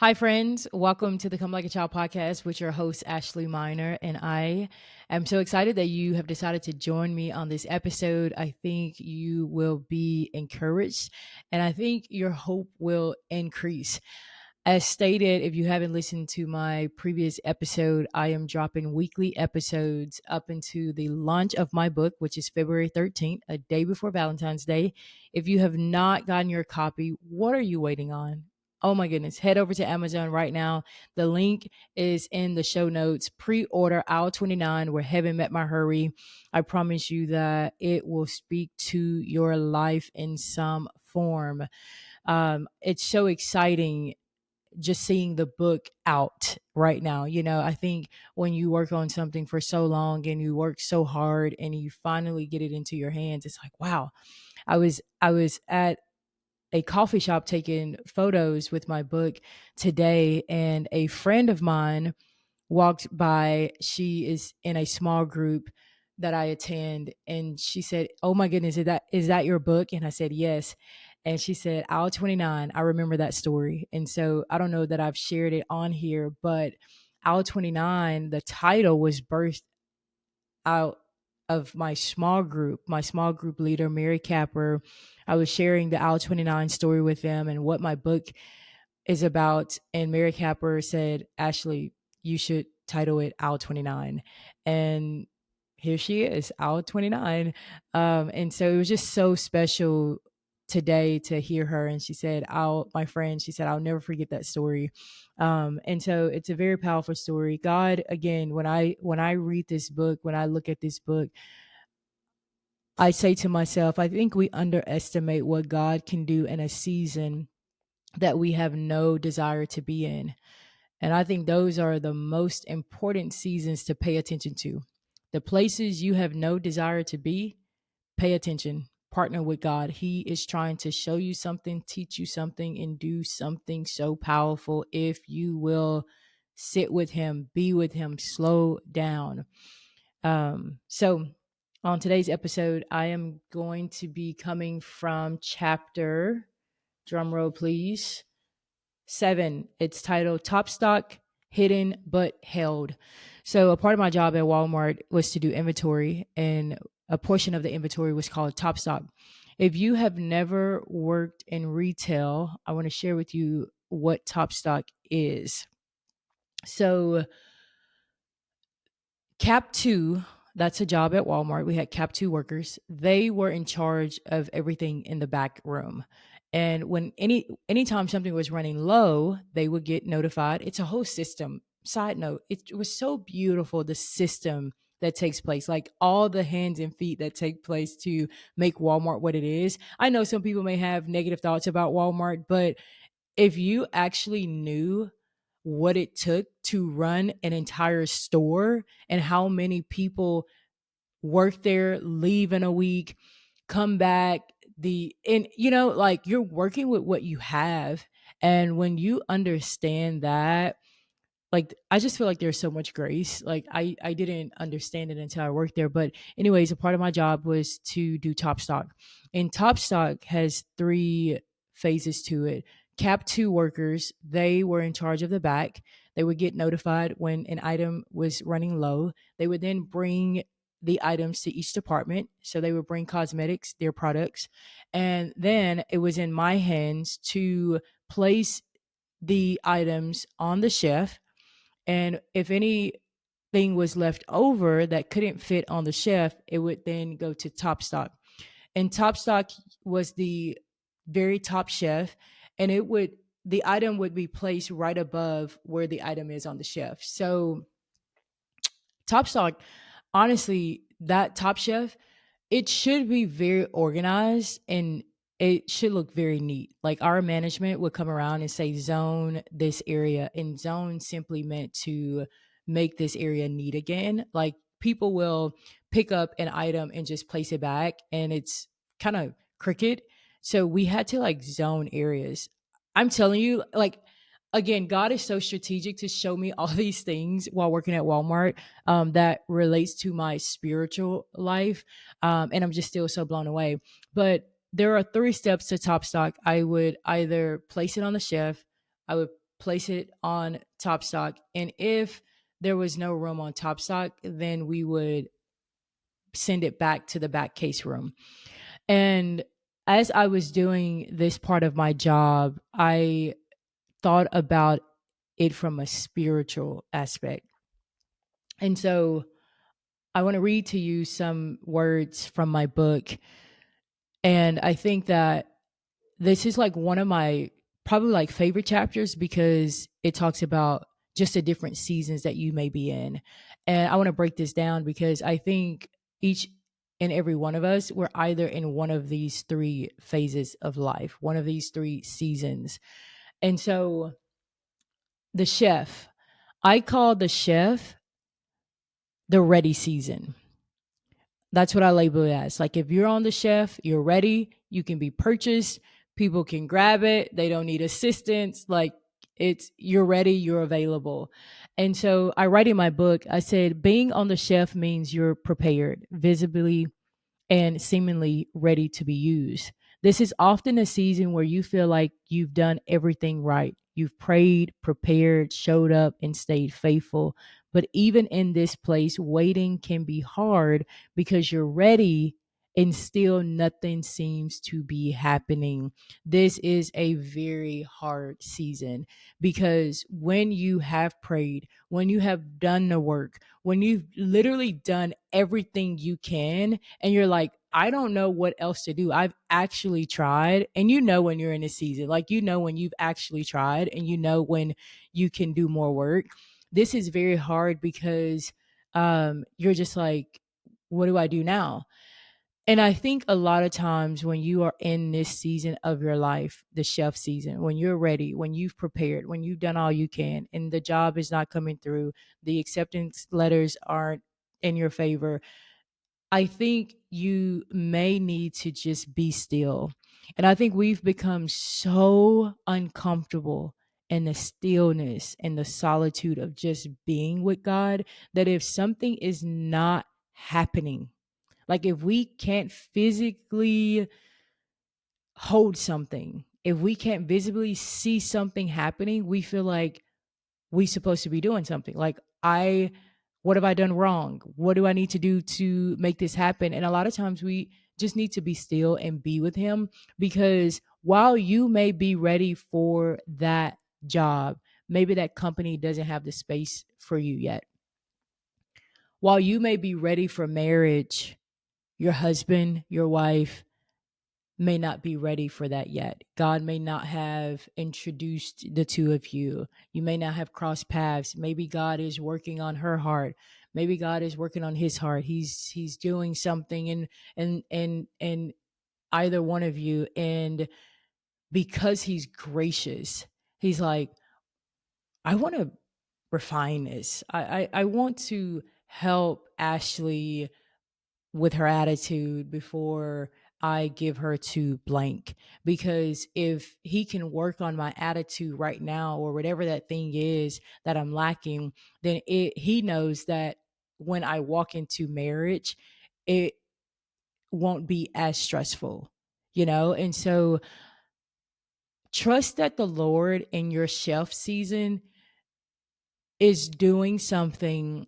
Hi, friends. Welcome to the Come Like a Child podcast with your host, Ashley Miner. And I am so excited that you have decided to join me on this episode. I think you will be encouraged and I think your hope will increase. As stated, if you haven't listened to my previous episode, I am dropping weekly episodes up into the launch of my book, which is February 13th, a day before Valentine's Day. If you have not gotten your copy, what are you waiting on? Oh my goodness, head over to Amazon right now. The link is in the show notes. Pre order Hour 29, Where Heaven Met My Hurry. I promise you that it will speak to your life in some form. It's so exciting just seeing the book out right now. I think when you work on something for so long and you work so hard and you finally get it into your hands, it's like, wow. I was at a coffee shop taking photos with my book today, and a friend of mine walked by. She is in a small group that I attend, and she said, "Oh my goodness, is that your book?" And I said, "Yes." And she said, "Hour 29, I remember that story." And so I don't know that I've shared it on here, but Hour 29, the title was birthed out of my small group leader, Mary Capper. I was sharing the Hour 29 story with them and what my book is about. And Mary Capper said, "Ashley, you should title it Hour 29." And here she is, Hour 29. And so it was just so special today to hear her. And she said, my friend, she said, "I'll never forget that story." And so it's a very powerful story. God, again, when I read this book, when I look at this book, I say to myself, I think we underestimate what God can do in a season that we have no desire to be in. And I think those are the most important seasons to pay attention to. The places you have no desire to be, pay attention. Partner with God. He is trying to show you something, teach you something, and do something so powerful if you will sit with Him, be with Him, slow down. So, on today's episode, I am going to be coming from chapter, drum roll please, 7. It's titled Top Stock, Hidden But Held. So, a part of my job at Walmart was to do inventory, and a portion of the inventory was called Top Stock. If you have never worked in retail, I want to share with you what Top Stock is. So, Cap 2, that's a job at Walmart. We had Cap 2 workers. They were in charge of everything in the back room. And when anytime something was running low, they would get notified. It's a whole system. Side note, it was so beautiful, the system that takes place, like all the hands and feet that take place to make Walmart what it is. I know some people may have negative thoughts about Walmart, but if you actually knew what it took to run an entire store and how many people work there, leave in a week, come back, like you're working with what you have. And when you understand that, like I just feel like there's so much grace. Like I didn't understand it until I worked there. But anyways, a part of my job was to do Top Stock. And Top Stock has 3 phases to it. Cap 2 workers, they were in charge of the back. They would get notified when an item was running low. They would then bring the items to each department. So they would bring cosmetics, their products. And then it was in my hands to place the items on the shelf, and if anything was left over that couldn't fit on the shelf, it would then go to Top Stock. And Top Stock was the very top shelf, and the item would be placed right above where the item is on the shelf. So Top Stock, honestly, that top shelf, it should be very organized and it should look very neat. Like our management would come around and say, "Zone this area." And zone simply meant to make this area neat again. Like people will pick up an item and just place it back and it's kind of crooked. So we had to like zone areas. I'm telling you, like, again, God is so strategic to show me all these things while working at Walmart, that relates to my spiritual life. And I'm just still so blown away. But there are 3 steps to Top Stock. I would either place it on the shelf, I would place it on top stock. And if there was no room on top stock, then we would send it back to the back case room. And as I was doing this part of my job, I thought about it from a spiritual aspect. And so I want to read to you some words from my book. And I think that this is like one of my probably like favorite chapters because it talks about just the different seasons that you may be in. And I want to break this down because I think each and every one of us, we're either in one of these three phases of life, one of these three seasons. And so the chef, I call the chef the ready season. That's what I label it as. Like if you're on the chef, you're ready, you can be purchased, people can grab it, they don't need assistance. Like it's you're ready, you're available. And so I write in my book, I said being on the chef means you're prepared, visibly and seemingly ready to be used. This is often a season where you feel like you've done everything right. You've prayed, prepared, showed up, and stayed faithful. But even in this place, waiting can be hard because you're ready and still nothing seems to be happening. This is a very hard season because when you have prayed, when you have done the work, when you've literally done everything you can, and you're like, I don't know what else to do. I've actually tried. And you know, when you're in a season, like, you know, when you've actually tried and you know, when you can do more work. This is very hard because you're just like, what do I do now? And I think a lot of times when you are in this season of your life, the chef season, when you're ready, when you've prepared, when you've done all you can, and the job is not coming through, the acceptance letters aren't in your favor, I think you may need to just be still. And I think we've become so uncomfortable in the stillness and the solitude of just being with God that if something is not happening, like if we can't physically hold something, if we can't visibly see something happening, we feel like we supposed to be doing something. Like what have I done wrong? What do I need to do to make this happen? And a lot of times we just need to be still and be with him because while you may be ready for that job, maybe that company doesn't have the space for you yet. While you may be ready for marriage, your husband, your wife may not be ready for that yet. God may not have introduced the two of you. You may not have crossed paths. Maybe God is working on her heart. Maybe God is working on his heart. He's doing something in either one of you, and because he's gracious, he's like, I want to refine this. I want to help Ashley with her attitude before I give her to blank. Because if he can work on my attitude right now, or whatever that thing is that I'm lacking, then he knows that when I walk into marriage, it won't be as stressful, you know? And so trust that the Lord in your chef season is doing something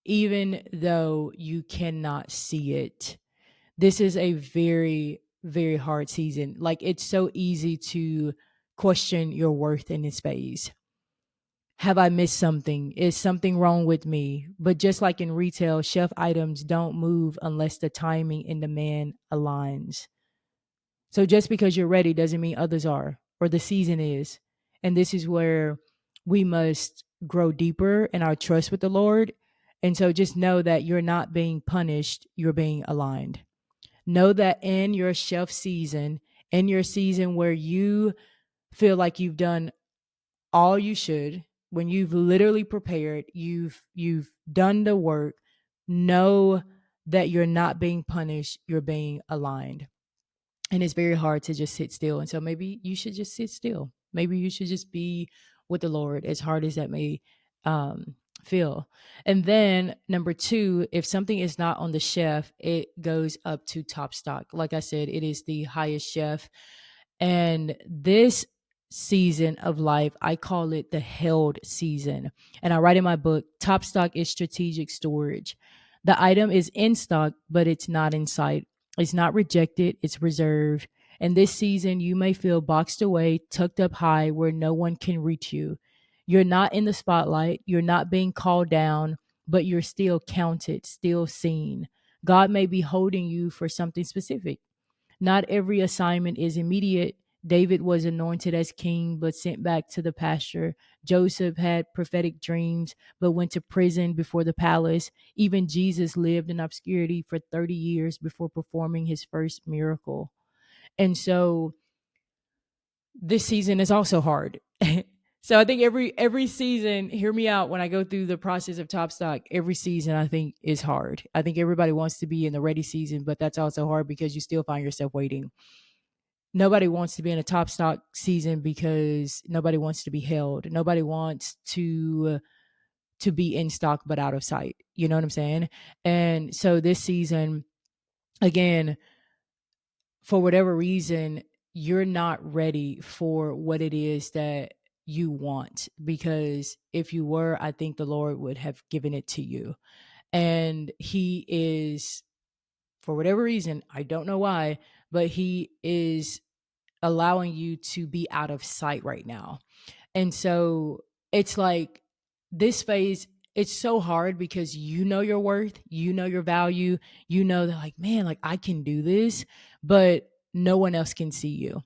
even though you cannot see it. This is a very, very hard season. Like it's so easy to question your worth in this phase. Have I missed something? Is something wrong with me? But just like in retail, chef items don't move unless the timing and demand aligns. So just because you're ready doesn't mean others are or the season is. And this is where we must grow deeper in our trust with the Lord. And so just know that you're not being punished, you're being aligned. Know that in your chef season, in your season where you feel like you've done all you should, when you've literally prepared, you've done the work, know that you're not being punished, you're being aligned. And it's very hard to just sit still. And so maybe you should just sit still. Maybe you should just be with the Lord, as hard as that may um, feel. And then number two, if something is not on the chef, it goes up to top stock. Like I said, it is the highest chef. And this season of life, I call it the held season. And I write in my book, top stock is strategic storage. The item is in stock, but it's not in sight. It's not rejected, it's reserved. And this season, you may feel boxed away, tucked up high where no one can reach you. You're not in the spotlight, you're not being called down, but you're still counted, still seen. God may be holding you for something specific. Not every assignment is immediate. David was anointed as king, but sent back to the pasture. Joseph had prophetic dreams, but went to prison before the palace. Even Jesus lived in obscurity for 30 years before performing his first miracle. And so this season is also hard. So I think every season, hear me out when I go through the process of Top Stock, every season I think is hard. I think everybody wants to be in the ready season, but that's also hard because you still find yourself waiting. Nobody wants to be in a Top Stock season because nobody wants to be held. Nobody wants to be in stock but out of sight. You know what I'm saying? And so this season, again, for whatever reason, you're not ready for what it is that you want, because if you were, I think the Lord would have given it to you. And he is, for whatever reason, I don't know why, but he is allowing you to be out of sight right now. And so it's like this phase, it's so hard because you know your worth, you know your value, you know that, like, man, like I can do this, but no one else can see you.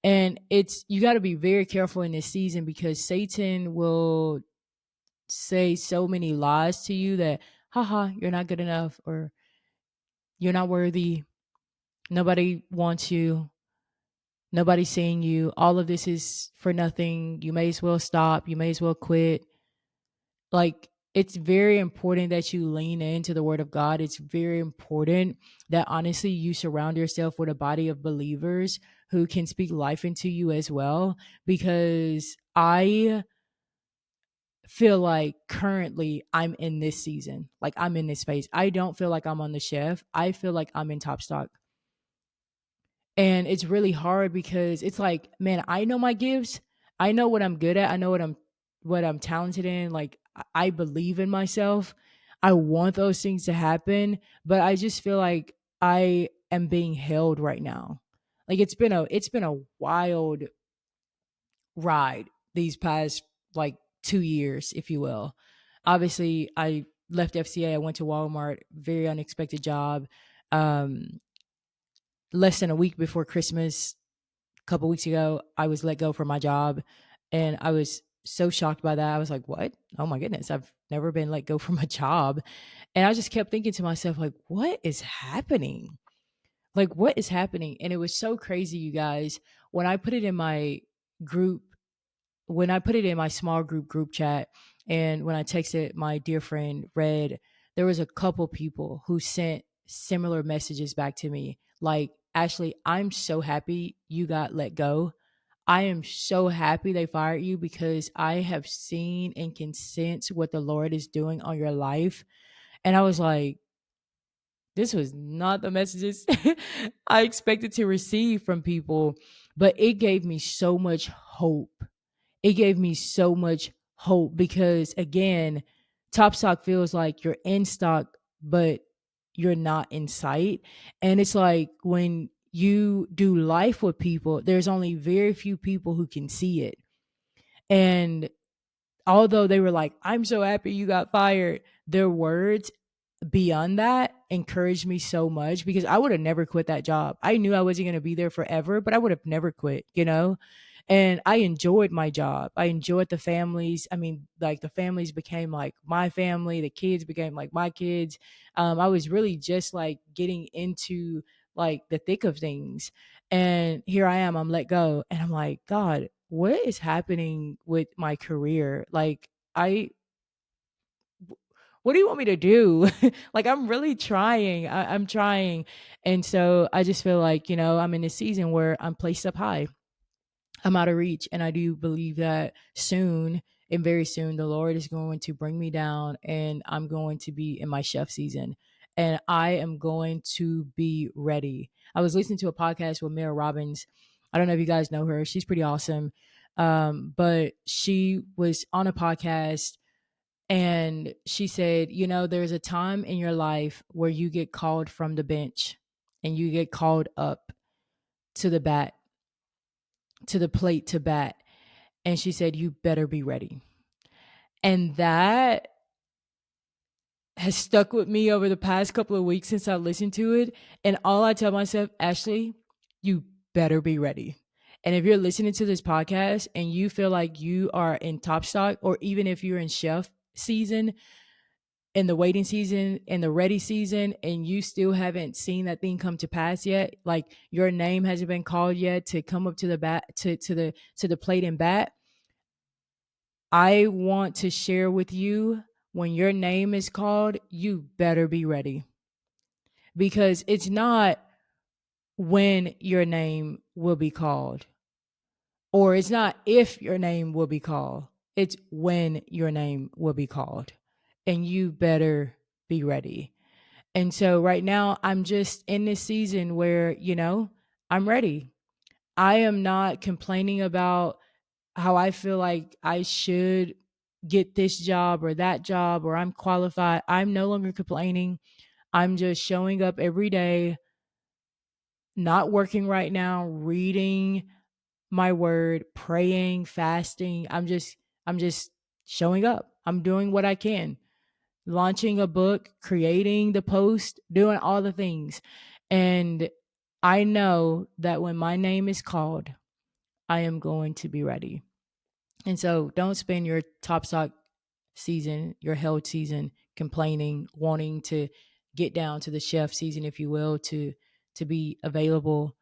And it's, you got to be very careful in this season because Satan will say so many lies to you that, haha, you're not good enough, or you're not worthy, nobody wants you, nobody's seeing you, all of this is for nothing, you may as well stop, you may as well quit. Like, it's very important that you lean into the word of God. It's very important that honestly you surround yourself with a body of believers who can speak life into you as well. Because I feel like currently I'm in this season, like I'm in this phase. I don't feel like I'm on the chef. I feel like I'm in top stock. And it's really hard because it's like, man, I know my gifts. I know what I'm good at. I know what I'm talented in. Like I believe in myself. I want those things to happen, but I just feel like I am being held right now. Like it's been a wild ride these past like 2 years, if you will. Obviously, I left FCA, I went to Walmart, very unexpected job. Um Less than a week before Christmas, couple weeks ago, I was let go from my job, and I was so shocked by that. I was like, "What? Oh my goodness, I've never been let go from a job." And I just kept thinking to myself like, "What is happening? Like what is happening?" And it was so crazy, you guys. When I put it in my group, when I put it in my small group chat, and when I texted my dear friend Red, there was a couple people who sent similar messages back to me like, "Ashley, I'm so happy you got let go. I am so happy they fired you because I have seen and can sense what the Lord is doing on your life." And I was like, this was not the messages I expected to receive from people, but it gave me so much hope. It gave me so much hope because, again, Top Stock feels like you're in stock, but you're not in sight. And it's like when you do life with people, there's only very few people who can see it. And although they were like, "I'm so happy you got fired," their words beyond that encouraged me so much because I would have never quit that job. I knew I wasn't going to be there forever, but I would have never quit, you know? And I enjoyed my job. I enjoyed the families. I mean, like the families became like my family, the kids became like my kids. I was really just like getting into like the thick of things. And here I am, I'm let go. And I'm like, God, what is happening with my career? Like, I what do you want me to do? Like, I'm really trying. I'm trying. And so I just feel like, I'm in a season where I'm placed up high. I'm out of reach. And I do believe that soon and very soon, the Lord is going to bring me down and I'm going to be in my chef season. And I am going to be ready. I was listening to a podcast with Mara Robbins. I don't know if you guys know her. She's pretty awesome. But she was on a podcast and she said, there's a time in your life where you get called from the bench and you get called up to the bat, to the plate to bat. And she said, you better be ready. And that has stuck with me over the past couple of weeks since I listened to it. And all I tell myself, Ashley, you better be ready. And if you're listening to this podcast and you feel like you are in top stock, or even if you're in chef season, in the waiting season, in the ready season, and you still haven't seen that thing come to pass yet, like your name hasn't been called yet to come up to the bat, to the plate and bat, I want to share with you, when your name is called, you better be ready, because it's not when your name will be called, or it's not if your name will be called. It's when your name will be called, and you better be ready. And so right now, I'm just in this season where, I'm ready. I am not complaining about how I feel like I should get this job or that job, or I'm qualified. I'm no longer complaining. I'm just showing up every day, not working right now, reading my word, praying, fasting. I'm just showing up. I'm doing what I can. Launching a book, creating the post, doing all the things. And I know that when my name is called, I am going to be ready. And so don't spend your top stock season, your held season, complaining, wanting to get down to the chef season, if you will, to be available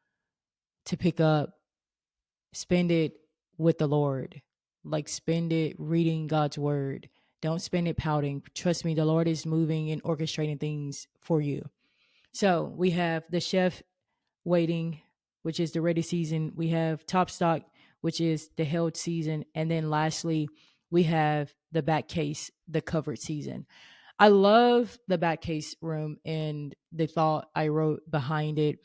to pick up. Spend it with the Lord. Like, spend it reading God's word. Don't spend it pouting. Trust me, the Lord is moving and orchestrating things for you. So we have the chef waiting, which is the ready season. We have top stock, which is the held season. And then lastly, we have the back case, the covered season. I love the back case room and the thought I wrote behind it.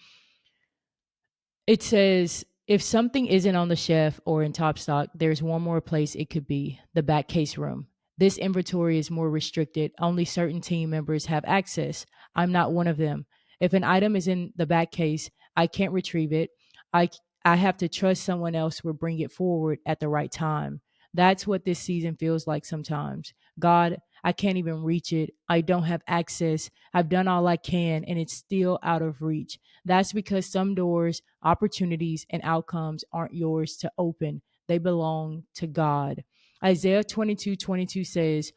It says, if something isn't on the chef or in top stock, there's one more place it could be: the back case room. This inventory is more restricted. Only certain team members have access. I'm not one of them. If an item is in the back case, I can't retrieve it. I, I have to trust someone else will bring it forward at the right time. That's what this season feels like sometimes. God, I can't even reach it. I don't have access. I've done all I can, and it's still out of reach. That's because some doors, opportunities, and outcomes aren't yours to open. They belong to God. Isaiah 22:22 says,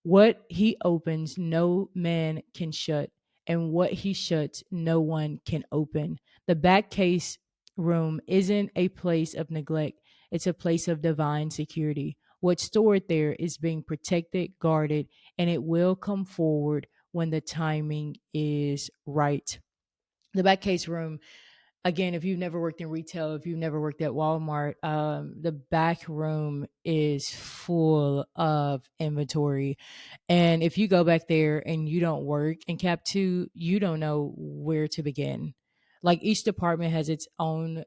what he opens, no man can shut, and what he shuts, no one can open. The back case room isn't a place of neglect, it's a place of divine security. What's stored there is being protected, guarded, and it will come forward when the timing is right. The back case room, again, if you've never worked in retail, if you've never worked at Walmart, the back room is full of inventory. And if you go back there and you don't work in Cap 2, you don't know where to begin. Like, each department has its own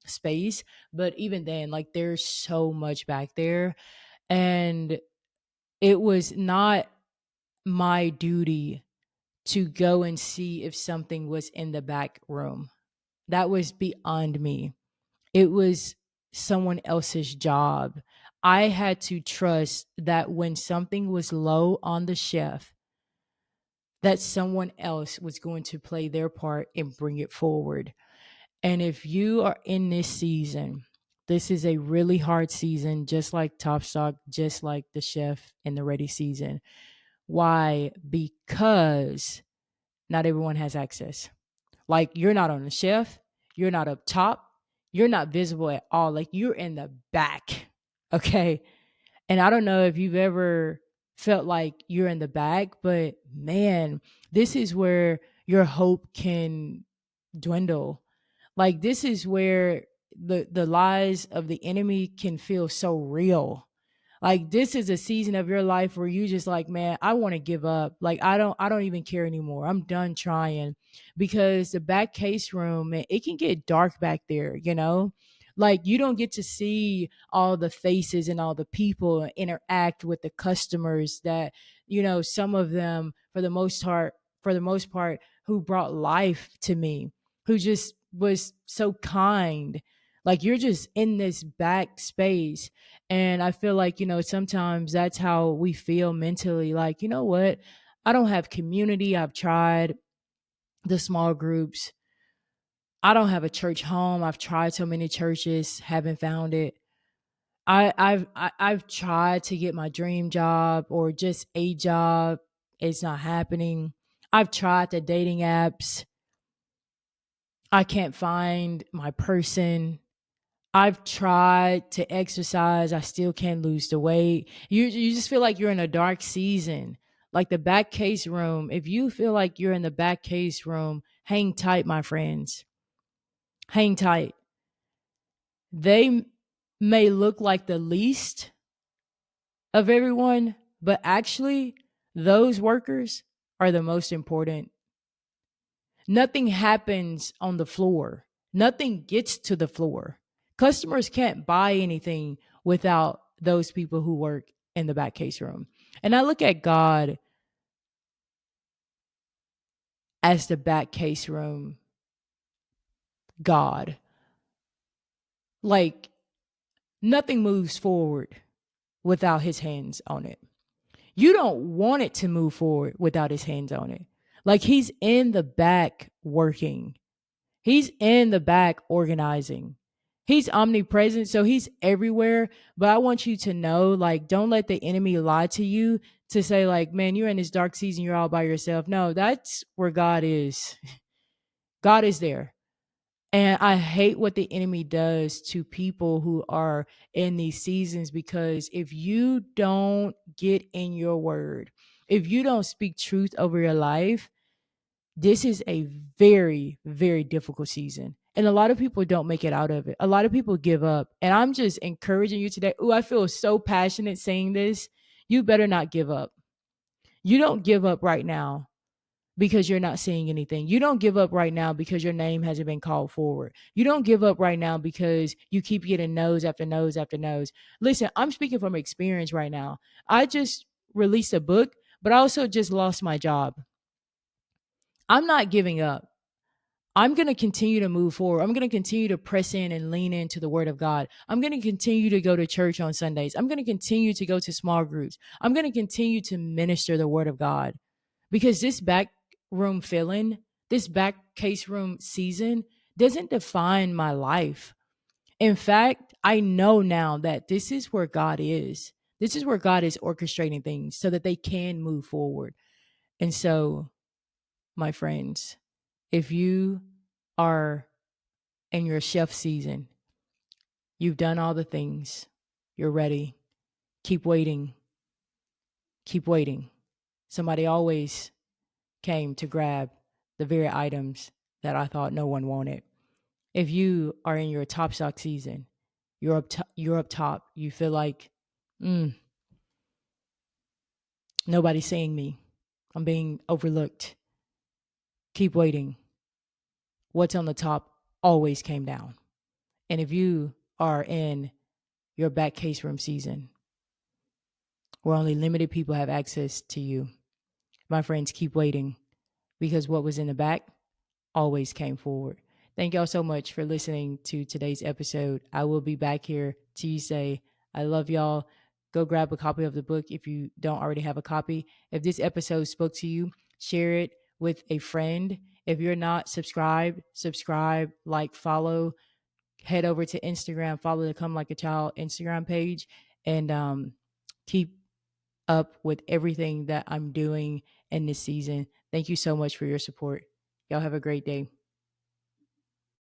space, but even then, like, there's so much back there. And it was not my duty to go and see if something was in the back room. That was beyond me. It was someone else's job. I had to trust that when something was low on the chef, that someone else was going to play their part and bring it forward. And if you are in this season, this is a really hard season, just like Top Stock, just like the chef in the ready season. Why? Because not everyone has access. Like, you're not on the chef, you're not up top, you're not visible at all. Like, you're in the back. Okay. And I don't know if you've ever felt like you're in the back, but man, this is where your hope can dwindle. Like, this is where the lies of the enemy can feel so real. Like, this is a season of your life where you just like, man, I want to give up. Like, I don't even care anymore. I'm done trying. Because the back case room, man, it can get dark back there, you know? Like, you don't get to see all the faces and all the people and interact with the customers that, some of them, for the most part, who brought life to me, who just was so kind. Like, you're just in this back space. And I feel like, sometimes that's how we feel mentally. Like, you know what? I don't have community. I've tried the small groups. I don't have a church home. I've tried so many churches, haven't found it. I've tried to get my dream job or just a job. It's not happening. I've tried the dating apps. I can't find my person. I've tried to exercise. I still can't lose the weight. You just feel like you're in a dark season. Like the back case room. If you feel like you're in the back case room, hang tight, my friends. Hang tight. They may look like the least of everyone, but actually, those workers are the most important. Nothing happens on the floor, nothing gets to the floor. Customers can't buy anything without those people who work in the back case room. And I look at God as the back case room God. Like, nothing moves forward without his hands on it. You don't want it to move forward without his hands on it. Like, he's in the back working. He's in the back organizing. He's omnipresent, so he's everywhere. But I want you to know, like, don't let the enemy lie to you to say, like, man, you're in this dark season, you're all by yourself. No, that's where God is. God is there. And I hate what the enemy does to people who are in these seasons, because if you don't get in your word, if you don't speak truth over your life, this is a very, very difficult season. And a lot of people don't make it out of it. A lot of people give up. And I'm just encouraging you today. Oh, I feel so passionate saying this. You better not give up. You don't give up right now because you're not seeing anything. You don't give up right now because your name hasn't been called forward. You don't give up right now because you keep getting no's after no's after no's. Listen, I'm speaking from experience right now. I just released a book, but I also just lost my job. I'm not giving up. I'm going to continue to move forward. I'm going to continue to press in and lean into the word of God. I'm going to continue to go to church on Sundays. I'm going to continue to go to small groups. I'm going to continue to minister the word of God, because this back room feeling, this back case room season doesn't define my life. In fact, I know now that this is where God is. This is where God is orchestrating things so that they can move forward. And so, my friends, if you are in your chef season, you've done all the things, you're ready, keep waiting, keep waiting. Somebody always came to grab the very items that I thought no one wanted. If you are in your top stock season, you're up top, you feel like, mm, nobody's seeing me, I'm being overlooked. Keep waiting. What's on the top always came down. And if you are in your back case room season, where only limited people have access to you, my friends, keep waiting, because what was in the back always came forward. Thank y'all so much for listening to today's episode. I will be back here Tuesday. I love y'all. Go grab a copy of the book if you don't already have a copy. If this episode spoke to you, share it with a friend. If you're not subscribed, subscribe, like, follow. Head over to Instagram, follow the Come Like a Child Instagram page, and keep up with everything that I'm doing in this season. Thank you so much for your support. Y'all have a great day.